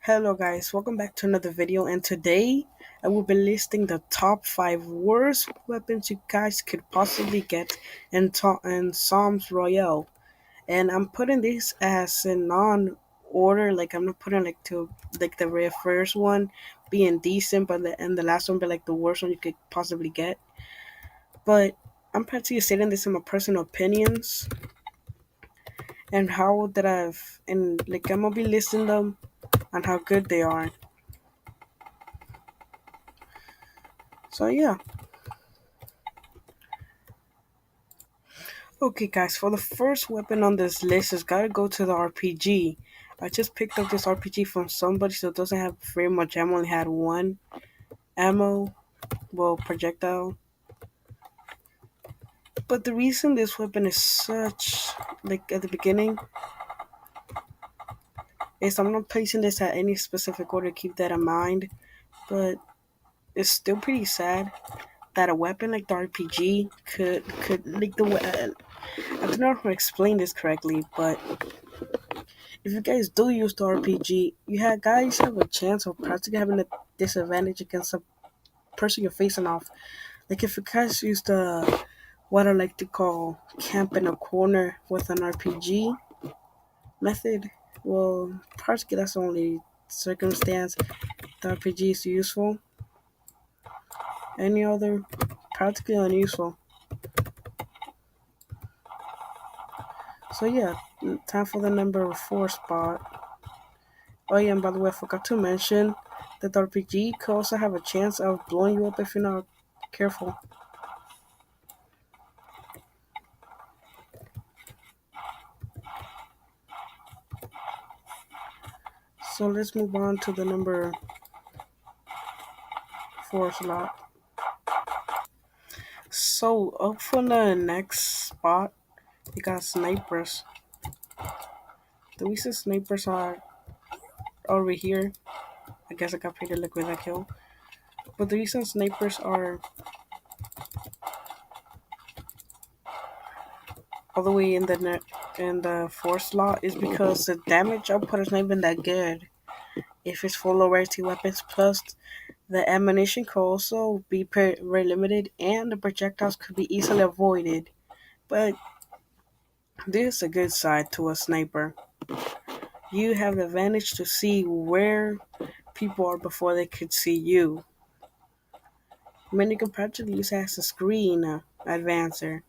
Hello guys, welcome back to another video, and today I will be listing the top 5 worst weapons you guys could possibly get in Zombs Royale. And I'm putting this as in non-order, like I'm not putting like the very first one being decent, but the last one be like the worst one you could possibly get. But I'm practically stating this in my personal opinions and how that and like I'm gonna be listing them and how good they are. So yeah. Okay, guys, for the first weapon on this list, it's gotta go to the RPG. I just picked up this RPG from somebody, so it doesn't have very much ammo. Only had one ammo, well, projectile. But the reason this weapon is such, like at the beginning, is I'm not placing this at any specific order. Keep that in mind. But it's still pretty sad that a weapon like the RPG could like I don't know how to explain this correctly, but if you guys do use the RPG, guys have a chance of practically having a disadvantage against the person you're facing off. Like if you guys use the what I like to call camp in a corner with an RPG method, well, practically that's the only circumstance the RPG is useful. Any other, practically unuseful. So yeah, time for the number 4 spot. Oh yeah, and by the way, I forgot to mention that the RPG could also have a chance of blowing you up if you're not careful. So let's move on to the number 4 slot. So up for the next spot, we got snipers. The reason snipers are over here, I guess I got paid to look with that kill. But the reason snipers are all the way in the 4th slot is because the damage output is not even that good. If it's for low rarity weapons, plus the ammunition could also be very limited, and the projectiles could be easily avoided. But there's a good side to a sniper. You have the advantage to see where people are before they could see you. Many can practically use as a screen advancer.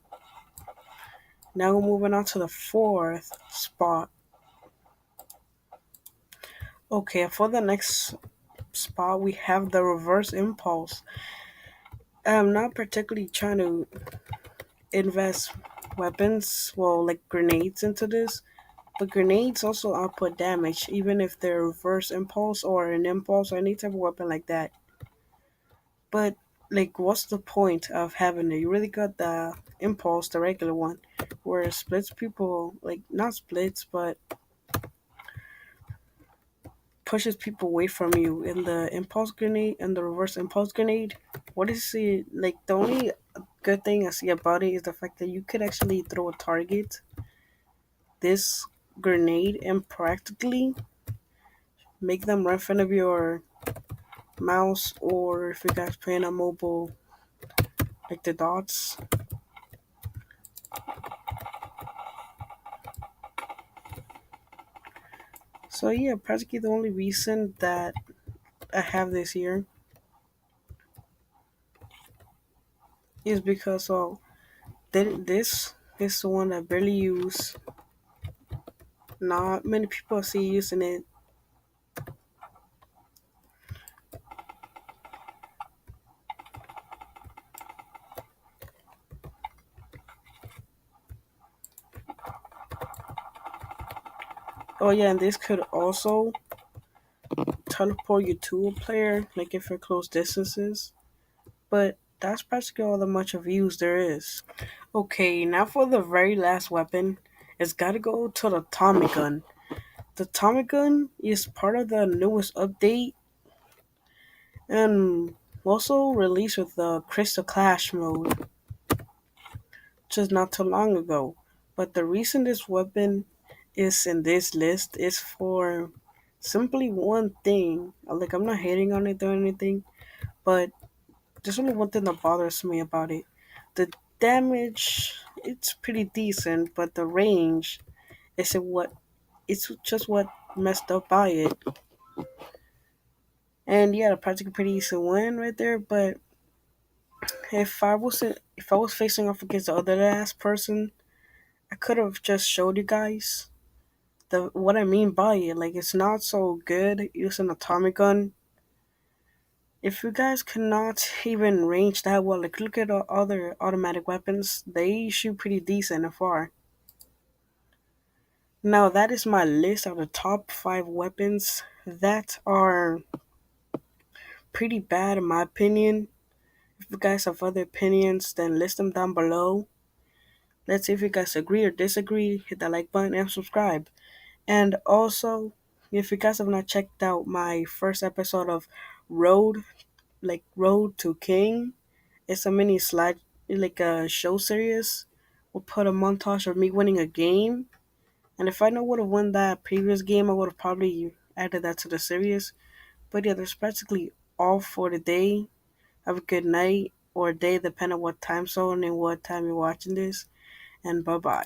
Now we're moving on to the 4th spot. Okay, for the next spot we have the reverse impulse. I'm not particularly trying to invest weapons, well, like grenades into this, but grenades also output damage, even if they're reverse impulse or an impulse or any type of weapon like that. But like, what's the point of having it? You really got the impulse, the regular one, where it splits people, like not splits, but pushes people away from you. In the impulse grenade and the reverse impulse grenade, what is it like? The only good thing I see about it is the fact that you could actually throw a target this grenade and practically make them right in front of your mouse, or if you guys playing on mobile, like the dots. So yeah, practically the only reason that I have this here is because this is the one I barely use. Not many people see using it. Oh yeah, and this could also teleport you to a player, like if you're close distances. But that's practically all the much of use there is. Okay, now for the very last weapon, it's gotta go to the Tommy gun. The Tommy gun is part of the newest update and also released with the Crystal Clash mode just not too long ago. But the reason this weapon is in this list is for Simply one thing. Like, I'm not hating on it or anything, but there's only one thing that bothers me about it. The damage, it's pretty decent, but the range isn't what. It's just what messed up by it. And yeah, the practically pretty easy win right there. But if I was facing off against the other last person, I could have just showed you guys the what I mean by it. Like, it's not so good using atomic gun. If you guys cannot even range that well, like look at other automatic weapons, they shoot pretty decent and far. Now that is my list of the top 5 weapons that are pretty bad in my opinion. If you guys have other opinions, then list them down below. Let's see if you guys agree or disagree. Hit that like button and subscribe. And also, if you guys have not checked out my first episode of Road, like Road to King, it's a mini slide, like a show series. We'll put a montage of me winning a game. And if I know would have won that previous game, I would have probably added that to the series. But yeah, that's practically all for today. Have a good night or day, depending on what time zone and what time you're watching this. And bye bye.